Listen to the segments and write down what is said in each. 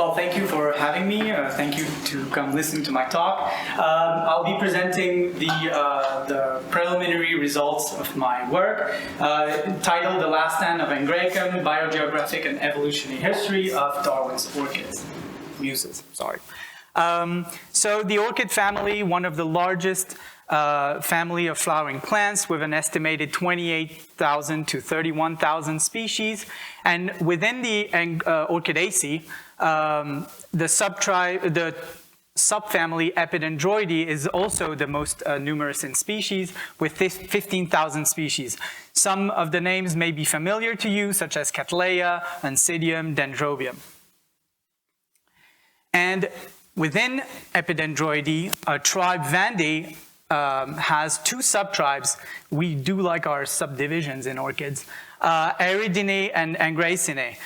Well, thank you for having me. Thank you to come listen to my talk. I'll be presenting the preliminary results of my work, titled The Last Stand of Angraecum, Biogeographic and Evolutionary History of Darwin's Orchids. Muses, sorry. So the orchid family, one of the largest family of flowering plants with an estimated 28,000 to 31,000 species. And within the Orchidaceae, the subfamily Epidendroideae is also the most numerous in species, with 15,000 species. Some of the names may be familiar to you, such as Cattleya, Oncidium, Dendrobium. And within Epidendroideae, a tribe Vandae has two subtribes. We do like our subdivisions in orchids, Aerangidinae and Angraecinae.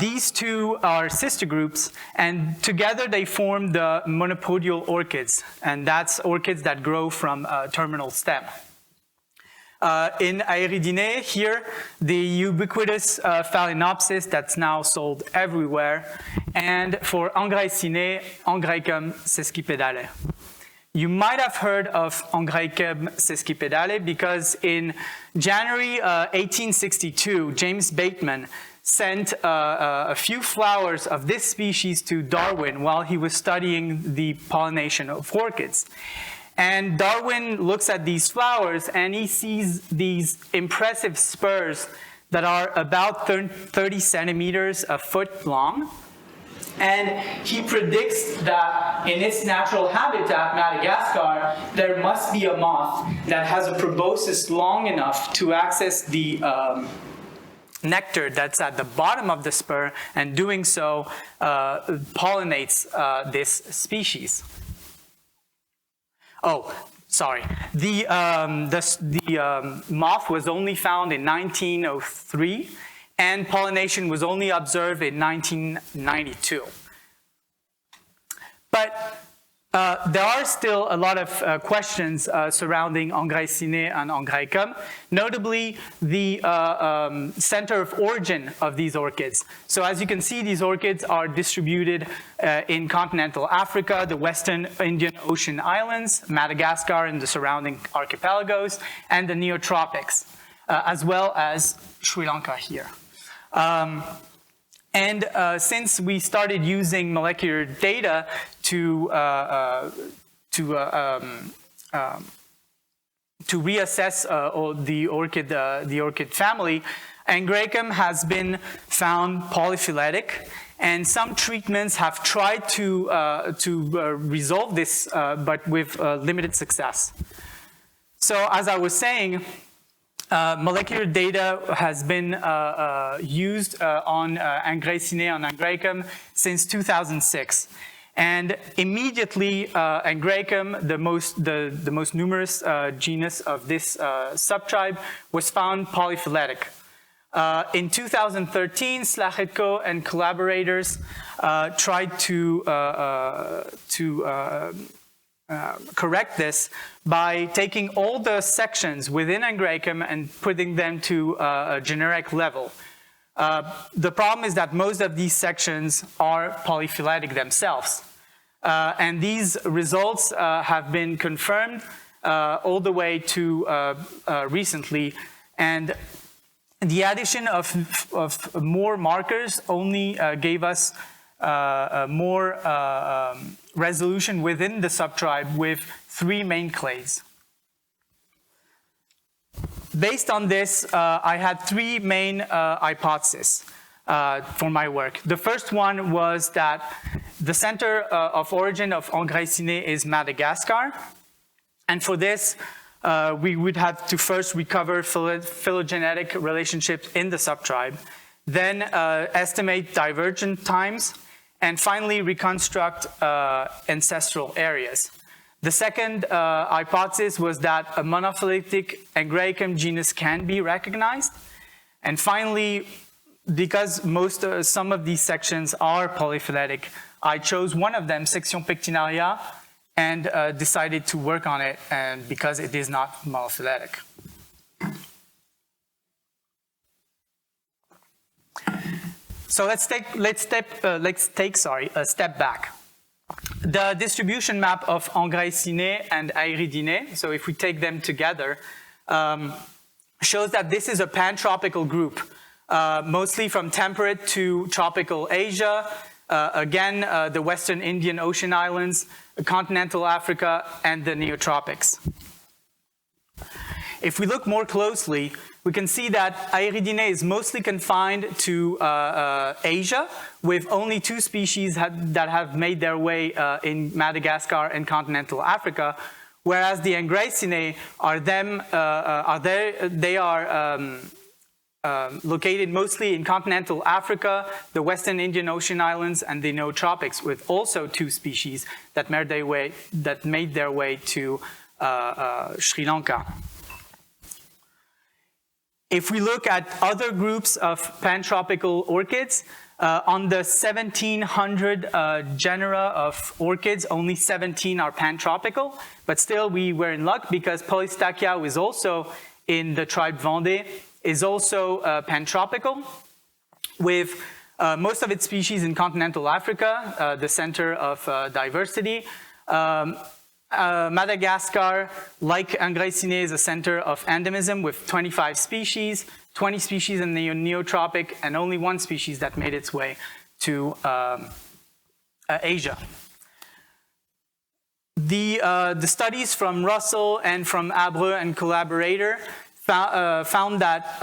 These two are sister groups, and together they form the monopodial orchids, and that's orchids that grow from a terminal stem. In Aerangidinae, here, the ubiquitous Phalaenopsis that's now sold everywhere, and for Angraecinae, Angraecum sesquipedale. You might have heard of Angraecum sesquipedale because in January 1862, James Bateman sent a few flowers of this species to Darwin while he was studying the pollination of orchids. And Darwin looks at these flowers and he sees these impressive spurs that are about 30 centimeters a foot long. And he predicts that in its natural habitat, Madagascar, there must be a moth that has a proboscis long enough to access the nectar that's at the bottom of the spur, and doing so pollinates this species. Oh, sorry. The moth was only found in 1903, and pollination was only observed in 1992. But there are still a lot of questions surrounding Angraecinae and Angraecum, notably the center of origin of these orchids. So as you can see, these orchids are distributed in continental Africa, the Western Indian Ocean islands, Madagascar and the surrounding archipelagos, and the neotropics, as well as Sri Lanka here. Since we started using molecular data to reassess the orchid family, Angraecum has been found polyphyletic, and some treatments have tried to resolve this, but with limited success. So, as I was saying, molecular data has been used on Angraecinae and Angraecum since 2006. And immediately, Angraecum, the most numerous genus of this subtribe, was found polyphyletic. In 2013, Stricto and collaborators tried to correct this by taking all the sections within Angraecum and putting them to a generic level. The problem is that most of these sections are polyphyletic themselves. And these results have been confirmed all the way to recently. And the addition of more markers only gave us more resolution within the subtribe with 3 main clades. Based on this, I had 3 main hypotheses for my work. The first one was that the center of origin of Angraecinae is Madagascar. And for this, we would have to first recover phylogenetic relationships in the subtribe, then estimate divergent times, and finally reconstruct ancestral areas. The second hypothesis was that a monophyletic Angraecum genus can be recognized. And finally, because some of these sections are polyphyletic, I chose one of them, section pectinaria, and decided to work on it, and because it is not monophyletic. So let's take a step back. The distribution map of Angraecinae and Aerangidinae, so if we take them together, shows that this is a pantropical group, mostly from temperate to tropical Asia, the Western Indian Ocean Islands, continental Africa, and the Neotropics. If we look more closely, we can see that Aerangidinae is mostly confined to Asia, with only 2 species that have made their way in Madagascar and continental Africa, whereas the Angraecinae are located mostly in continental Africa, the Western Indian Ocean Islands, and the Neotropics, with also 2 species that made their way to Sri Lanka. If we look at other groups of pantropical orchids, on the 1,700 genera of orchids, only 17 are pantropical, but still we were in luck because Polystachya was also in the tribe Vandae, is also pantropical, with most of its species in continental Africa, the center of diversity. Madagascar, like Angraecinae, is a center of endemism with 25 species, 20 species in the Neotropic, and only 1 species that made its way to Asia. The studies from Russell and from Abreu and collaborator found that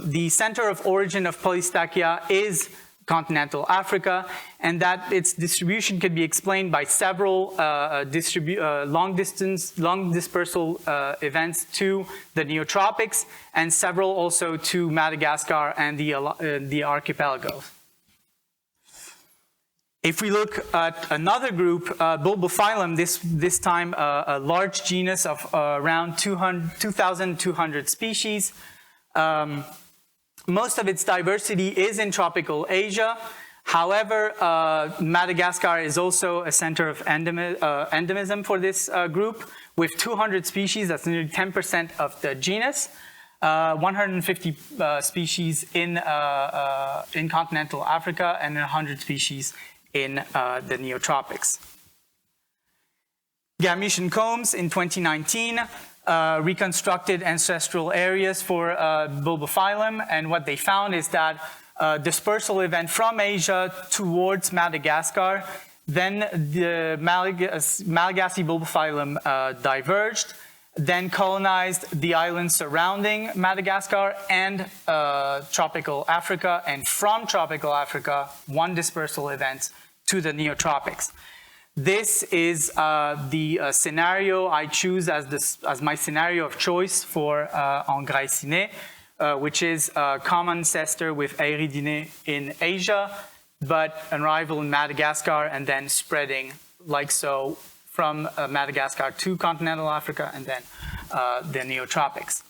the center of origin of Polystachya is continental Africa, and that its distribution could be explained by several long dispersal events to the Neotropics, and several also to Madagascar and the archipelagos. If we look at another group, Bulbophyllum, this time a large genus of around 2,200 species. Most of its diversity is in tropical Asia. However, Madagascar is also a center of endemism for this group, with 200 species, that's nearly 10% of the genus, 150 species in continental Africa, and 100 species in the Neotropics. Garmisch Combs in 2019 reconstructed ancestral areas for Bulbophyllum, and what they found is that dispersal event from Asia towards Madagascar, then the Malagasy Bulbophyllum diverged, then colonized the islands surrounding Madagascar and tropical Africa, and from tropical Africa, 1 dispersal event to the Neotropics. This is the scenario I choose as my scenario of choice for Angraecinae, which is a common ancestor with Aerangidinae in Asia, but an arrival in Madagascar and then spreading like so from Madagascar to continental Africa and then the Neotropics.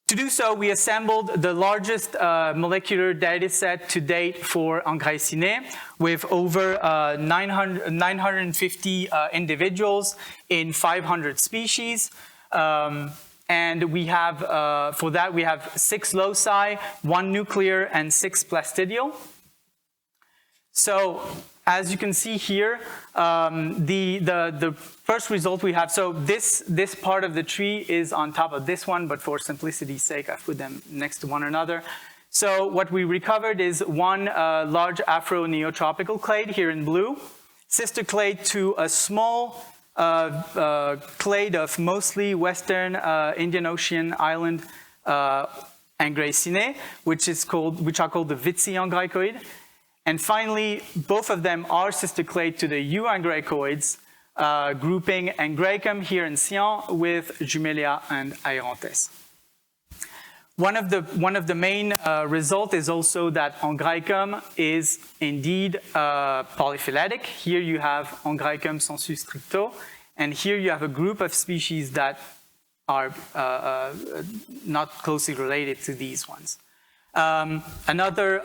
To do so, we assembled the largest molecular data set to date for Angraecinae, with over 950 individuals in 500 species. And we have, for that, we have 6 loci, 1 nuclear, and 6 plastidial. So, as you can see here, the first result we have, so this part of the tree is on top of this one, but for simplicity's sake, I've put them next to one another. So what we recovered is 1 large Afro-Neotropical clade here in blue, sister clade to a small clade of mostly Western Indian Ocean island Angraecinae, which are called the Vitsi-Angraecoid. And finally, both of them are sister clade to the Euangraecoids, grouping Angraecum here in cyan with Jumelia and Aerantes. One of the main results is also that Angraecum is indeed polyphyletic. Here you have Angraecum sensu stricto, and here you have a group of species that are not closely related to these ones. Another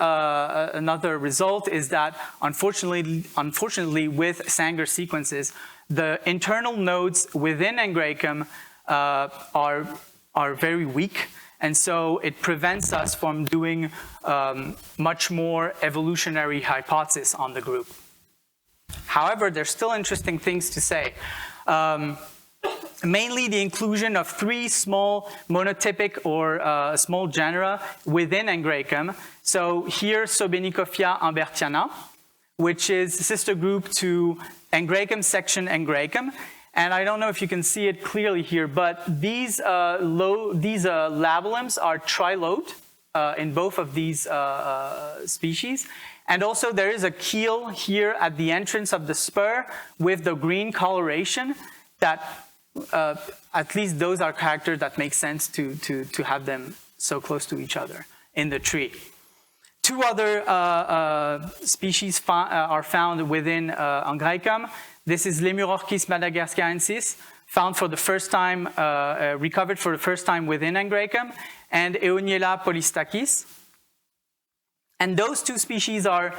result is that unfortunately with Sanger sequences, the internal nodes within Angraecum are very weak, And so it prevents us from doing much more evolutionary hypotheses on the group. However, there's still interesting things to say. Mainly the inclusion of 3 small monotypic or small genera within Angraecum. So here, Sobenicophia ambertiana, which is sister group to Angraecum section Angraecum. And I don't know if you can see it clearly here, but these labellums are trilobed in both of these species. And also there is a keel here at the entrance of the spur with the green coloration that at least those are characters that make sense to have them so close to each other in the tree. 2 other species are found within Angraecum. This is Lemurorchis madagascarensis, found for the first time, recovered for the first time within Angraecum, and Eoniella polystachys. And those 2 species are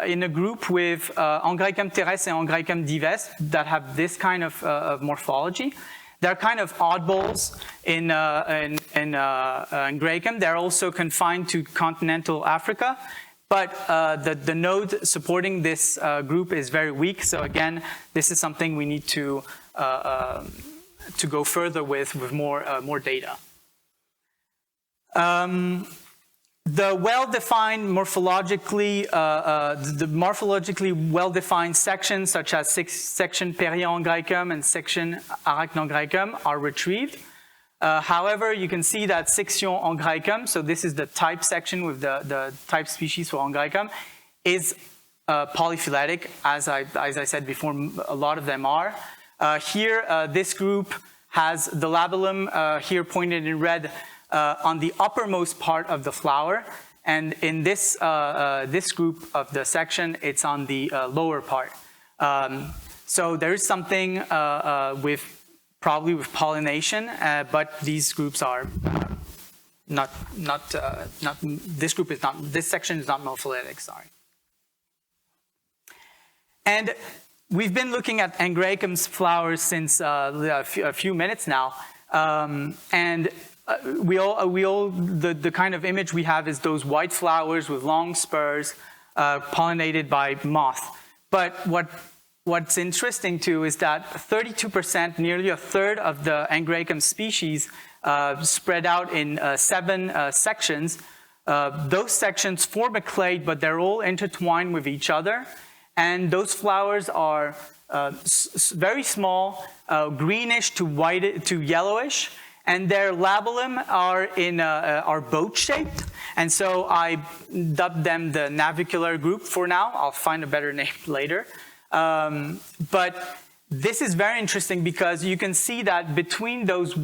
in a group with Angraecum terrestre and Angraecum dives that have this kind of morphology. They're kind of oddballs in Angraecum. They're also confined to continental Africa, but the node supporting this group is very weak. So again, this is something we need to go further with more data. The well-defined morphologically, the morphologically well-defined sections such as section Perien-Angraecum and section Arachne-Angraecum are retrieved. However, you can see that section Angraecum, so this is the type section with the type species for Angraecum, is polyphyletic, as I said before, a lot of them are. Here, this group has the labellum here pointed in red on the uppermost part of the flower, and in this group of the section, it's on the lower part. So there is something probably with pollination, but these groups are this section is not monophyletic, sorry. And we've been looking at Angraecum's flowers since a few minutes now, and the kind of image we have is those white flowers with long spurs pollinated by moth. But what's interesting too is that 32%, nearly a third of the Angraecum species spread out in 7 sections. Those sections form a clade, but they're all intertwined with each other. And those flowers are very small, greenish to white to yellowish. And their labellum are boat-shaped, and so I dubbed them the navicular group for now. I'll find a better name later. But this is very interesting because you can see that between those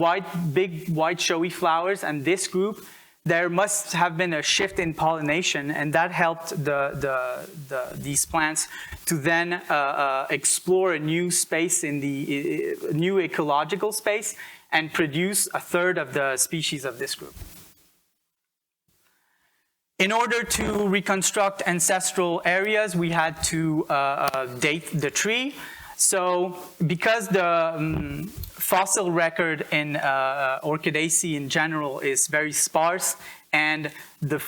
big white showy flowers and this group, there must have been a shift in pollination, and that helped these plants to then explore a new space in the new ecological space, and produce a third of the species of this group. In order to reconstruct ancestral areas, we had to date the tree. So because the fossil record in Orchidaceae in general is very sparse, and the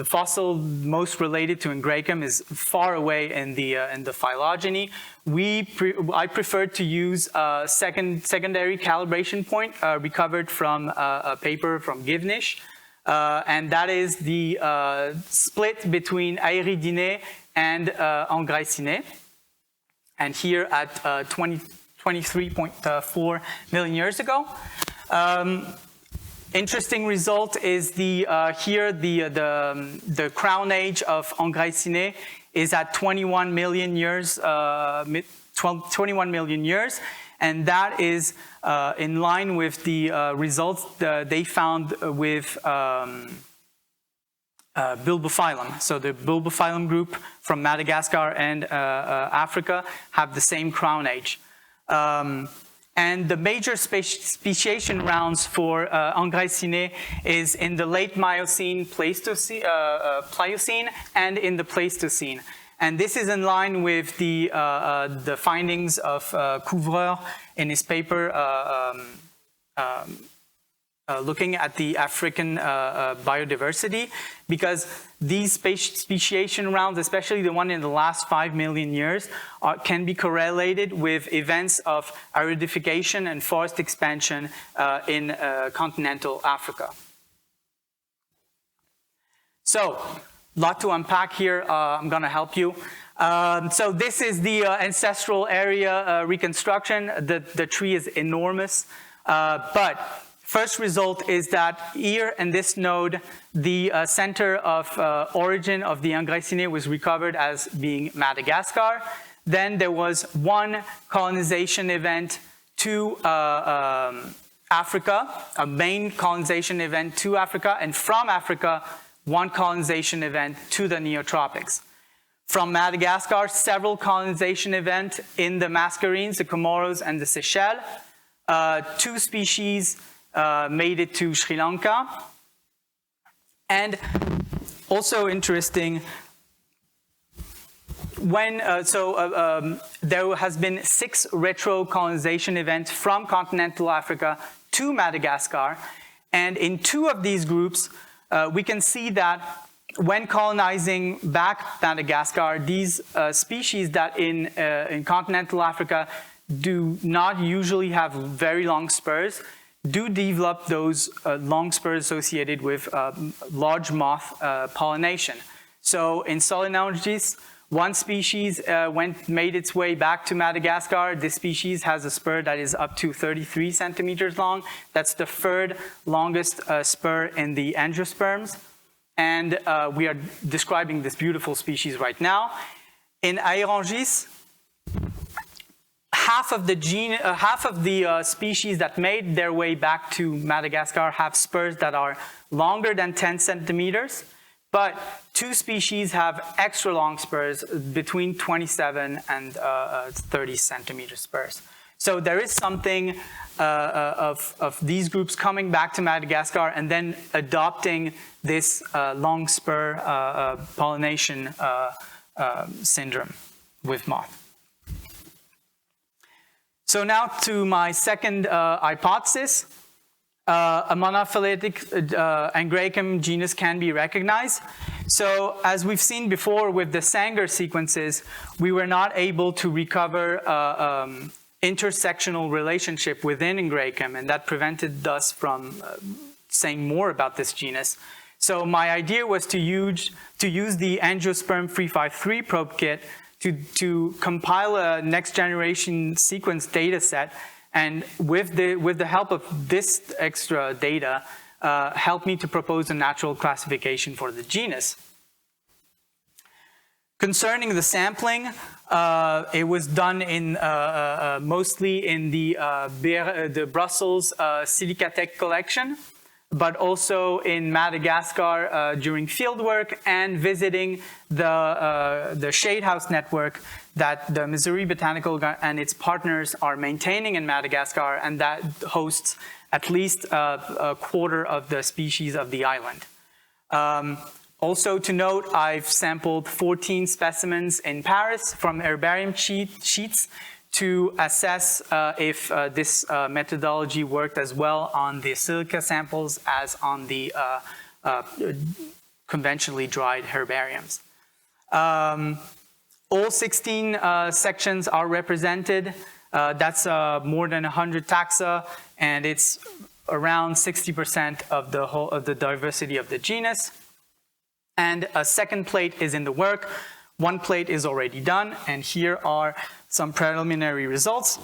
fossil most related to Angraecum is far away in the phylogeny, I preferred to use a secondary calibration point recovered from a paper from Givnish, and that is the split between Aerangidinae and Angraecinae, and here at 23.4 million years ago. Interesting result is here the crown age of Angraecinae is at 21 million years, 21 million years, and that is in line with the results they found with Bulbophyllum. So the Bulbophyllum group from Madagascar and Africa have the same crown age. And the major speciation rounds for Angraecinae is in the late Miocene, Pliocene, and in the Pleistocene. And this is in line with the findings of Couvreur in his paper looking at the African biodiversity, because these speciation rounds, especially the one in the last 5 million years, can be correlated with events of aridification and forest expansion in continental Africa. So, a lot to unpack here. I'm going to help you. So this is the ancestral area reconstruction. The tree is enormous, but first result is that here in this node, the center of origin of the Angraecinae was recovered as being Madagascar. Then there was one colonization event to Africa, a main colonization event to Africa, and from Africa, one colonization event to the Neotropics. From Madagascar, several colonization events in the Mascarenes, the Comoros, and the Seychelles. 2 species made it to Sri Lanka. And also interesting, when there has been 6 retro-colonization events from continental Africa to Madagascar, and in 2 of these groups, we can see that when colonizing back Madagascar, these species that in continental Africa do not usually have very long spurs, do develop those long spurs associated with large moth pollination. So in Solenologis, one species made its way back to Madagascar. This species has a spur that is up to 33 centimeters long. That's the 3rd longest spur in the angiosperms. And we are describing this beautiful species right now. In Aerangidinae, half of the species that made their way back to Madagascar have spurs that are longer than 10 centimeters. But 2 species have extra long spurs between 27 and 30 centimeter spurs. So there is something of these groups coming back to Madagascar and then adopting this long spur pollination syndrome with moth. So now to my second hypothesis. A monophyletic Angraecum genus can be recognized. So as we've seen before with the Sanger sequences, we were not able to recover intersectional relationship within Angraecum, and that prevented us from saying more about this genus. So my idea was to use the angiosperm 353 probe kit to compile a next generation sequence data set, and with the help of this extra data, help me to propose a natural classification for the genus. Concerning the sampling, it was done in mostly in the Brussels Silicatech collection, but also in Madagascar during fieldwork and visiting the Shade House network that the Missouri Botanical and its partners are maintaining in Madagascar, and that hosts at least a quarter of the species of the island. Also to note, I've sampled 14 specimens in Paris from herbarium sheets to assess if this methodology worked as well on the silica samples as on the conventionally dried herbariums. All 16 sections are represented. That's more than 100 taxa, and it's around 60% of the diversity of the genus. And a second plate is in the work. One plate is already done, and here are some preliminary results.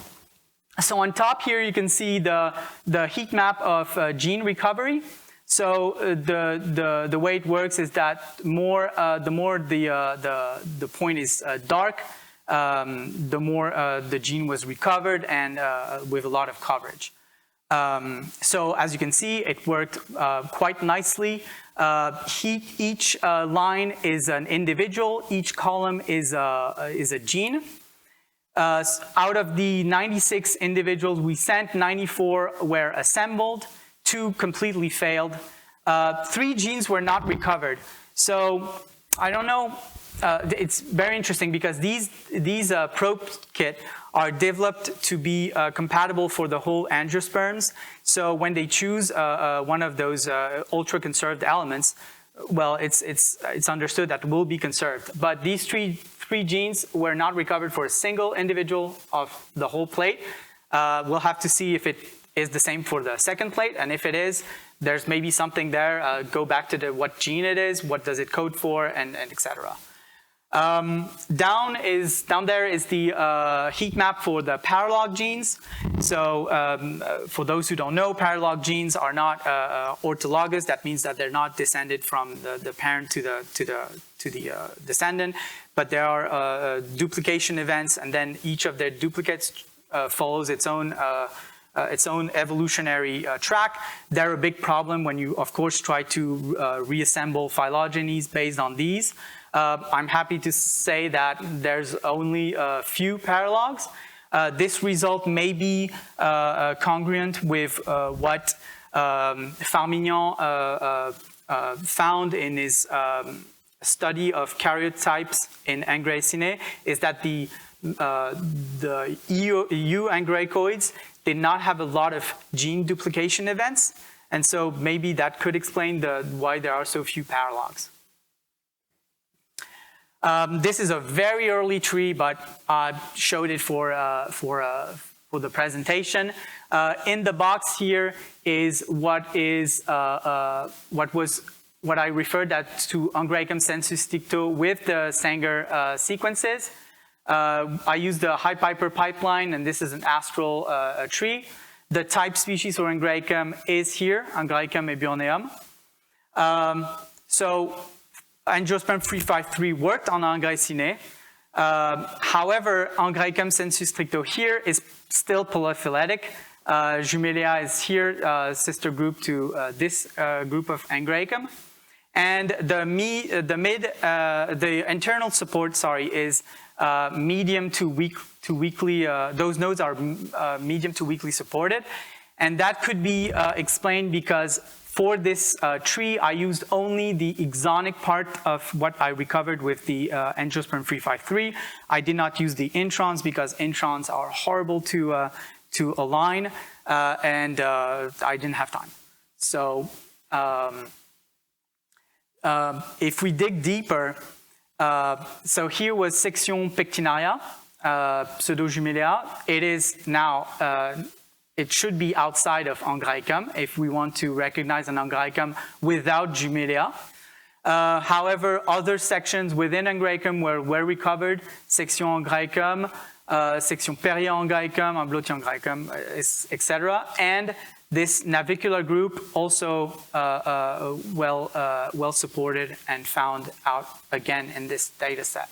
So on top here, you can see the heat map of gene recovery. So the way it works is that the more the point is dark, the more the gene was recovered, and with a lot of coverage. So as you can see, it worked quite nicely. Each line is an individual. Each column is a gene. Out of the 96 individuals we sent, 94 were assembled. 2 completely failed. 3 genes were not recovered. So I don't know it's very interesting because these probe kit are developed to be compatible for the whole angiosperms. So when they choose one of those ultra-conserved elements, well, it's understood that will be conserved. But these three genes were not recovered for a single individual of the whole plate. We'll have to see if it is the same for the second plate, and if it is, there's maybe something there. Go back to what gene it is, what does it code for, and etc. Down there is the heat map for the paralog genes. So for those who don't know, paralog genes are not orthologous. That means that they're not descended from the parent to the descendant, but there are duplication events, and then each of their duplicates follows its own evolutionary track. They're a big problem when you, of course, try to reassemble phylogenies based on these. I'm happy to say that there's only a few paralogs. This result may be congruent with what Farmignon found in his study of karyotypes in Angraecinae, is that the EU Angraecoids did not have a lot of gene duplication events, and so maybe that could explain why there are so few paralogs. This is a very early tree, but I showed it for the presentation. In the box here is what I referred to Angraecum sensu stricto with the Sanger sequences. I used the Hypiper pipeline, and this is an astral tree. The type species for Angraecum is here, Angraecum eburneum. So Angiosperm 353 worked on Angraecinae. However, Angraecum sensu stricto here is still polyphyletic. Jumelia is here, sister group to this group of Angraecum. And the internal support, is medium to weakly, those nodes are medium to weakly supported. And that could be explained because for this tree, I used only the exonic part of what I recovered with the Angiosperm 353. I did not use the introns because introns are horrible to align, and I didn't have time. So if we dig deeper, so here was section pectinaria, pseudo-jumelia. It is now it should be outside of Angraecum if we want to recognize an Angraecum without jumelia. However, other sections within Angraecum were recovered, section Angraecum, section Perrier Angraecum, Amblotti Angraecum, etc. And this navicular group also well supported and found out again in this data set.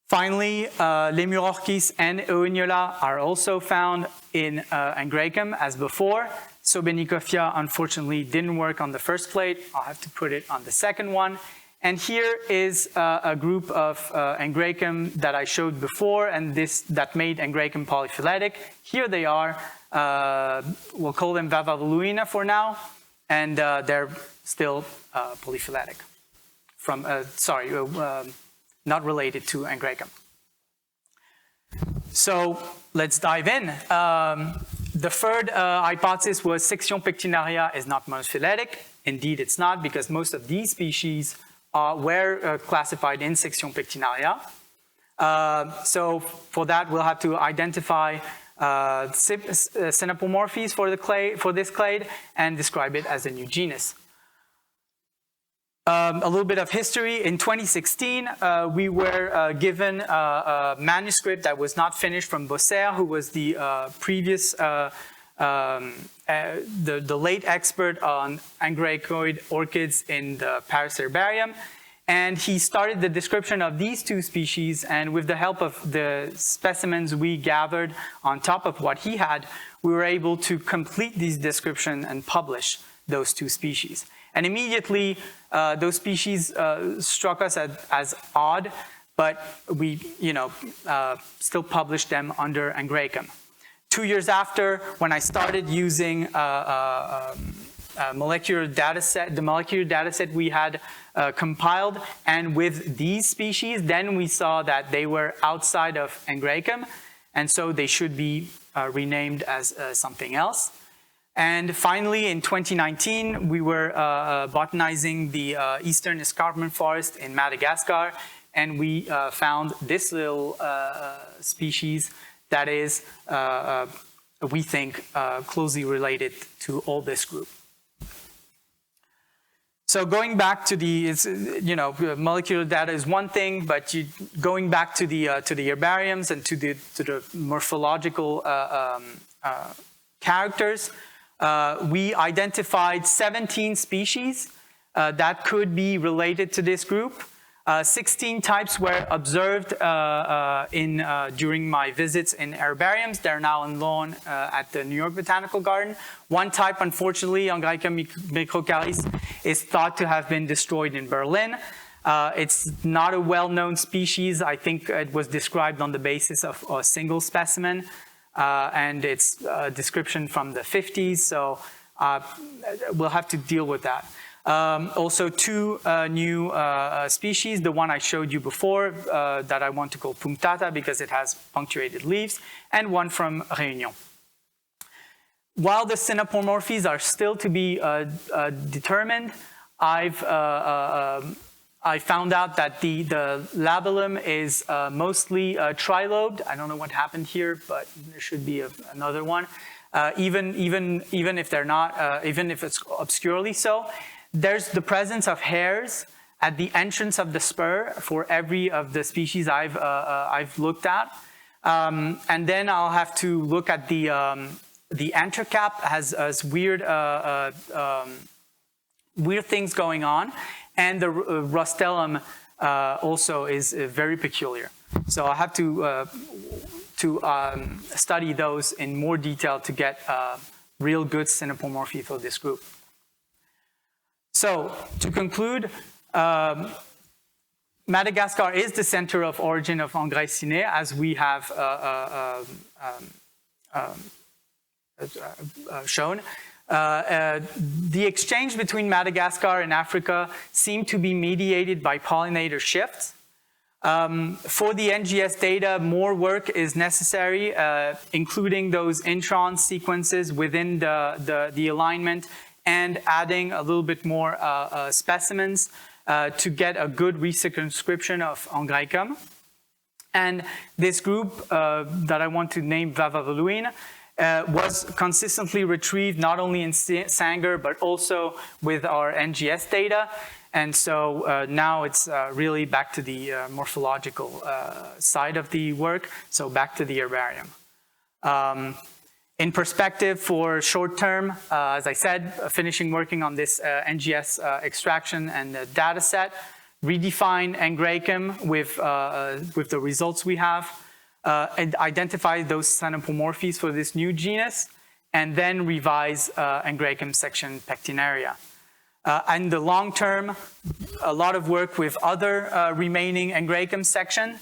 Finally, Lemurorchis and Eoiniola are also found in Angraecum as before. Sobenicophia unfortunately didn't work on the first plate. I'll have to put it on the second one. And here is a group of Angraecum that I showed before, and that made Angraecum polyphyletic. Here they are. We'll call them Vavavoluina for now, and they're still polyphyletic. Not related to Angraecum. So let's dive in. The third hypothesis was section pectinaria is not monophyletic. Indeed, it's not, because most of these species were classified in section pectinaria. So for that, we'll have to identify synapomorphies for this clade and describe it as a new genus. A little bit of history. In 2016, we were given a manuscript that was not finished from Bosser, who was the previous, the late expert on Angraecoid orchids in the Paris herbarium. And he started the description of these two species, and with the help of the specimens we gathered on top of what he had, we were able to complete this description and publish those two species. And immediately, those species struck us as odd, but we, still published them under Angraecum. 2 years after, when I started using molecular data set, the molecular data set we had compiled, and with these species, then we saw that they were outside of Angraecum, and so they should be renamed as something else. And finally, in 2019, we were botanizing the eastern escarpment forest in Madagascar, and we found this little species that is, we think, closely related to all this group. So going back to the, molecular data is one thing, but going back to the herbariums and to the morphological characters, we identified 17 species that could be related to this group. 16 types were observed during my visits in herbariums. They're now on loan at the New York Botanical Garden. One type, unfortunately, Angraecum microcaris, is thought to have been destroyed in Berlin. It's not a well-known species. I think it was described on the basis of a single specimen, and it's a description from the 50s, so we'll have to deal with that. Also two new species, the one I showed you before that I want to call punctata because it has punctuated leaves, and one from Réunion. While the synapomorphies are still to be determined, I found out that the labellum is mostly trilobed. I don't know what happened here, but there should be another one. Even if they're not, even if it's obscurely so. There's the presence of hairs at the entrance of the spur for every of the species I've looked at, and then I'll have to look at the antercap has weird weird things going on, and the rostellum also is very peculiar. So I have to study those in more detail to get real good synapomorphy for this group. So, to conclude, Madagascar is the center of origin of Angraecinae, as we have shown. The exchange between Madagascar and Africa seemed to be mediated by pollinator shifts. For the NGS data, more work is necessary, including those intron sequences within the alignment, and adding a little bit more specimens to get a good recircumscription of Angraecum. And this group that I want to name Vavaveluine was consistently retrieved not only in Sanger, but also with our NGS data. And so now it's really back to the morphological side of the work, so back to the herbarium. In perspective for short term, as I said, finishing working on this NGS extraction and the data set, redefine Angraecum with the results we have, and identify those synapomorphies for this new genus, and then revise Angraecum section pectinaria. And the long term, a lot of work with other remaining Angraecum section.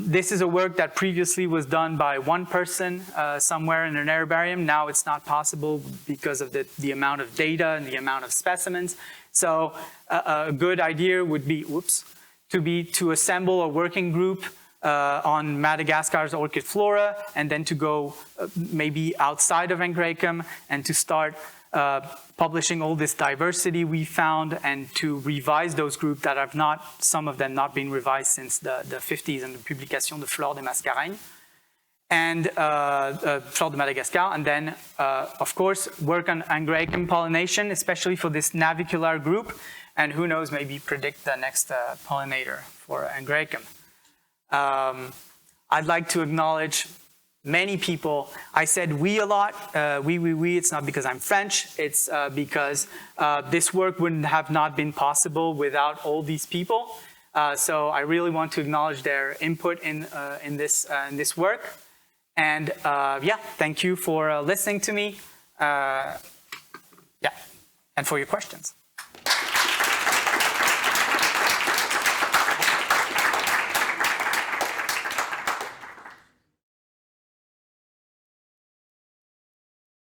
This is a work that previously was done by one person somewhere in an herbarium. Now it's not possible because of the amount of data and the amount of specimens. So a good idea would be, to assemble a working group on Madagascar's orchid flora, and then to go maybe outside of Angraecum and to start publishing all this diversity we found, and to revise those groups that have not, some of them not been revised since the 50s and the publication de Flore de Mascarenes and Flore de Madagascar, and then of course work on Angraecum pollination, especially for this navicular group, and who knows, maybe predict the next pollinator for Angraecum. I'd like to acknowledge many people. I said we a lot, we, it's not because I'm French, it's because this work wouldn't have not been possible without all these people. So I really want to acknowledge their input in this work. And yeah, thank you for listening to me. Yeah, and for your questions.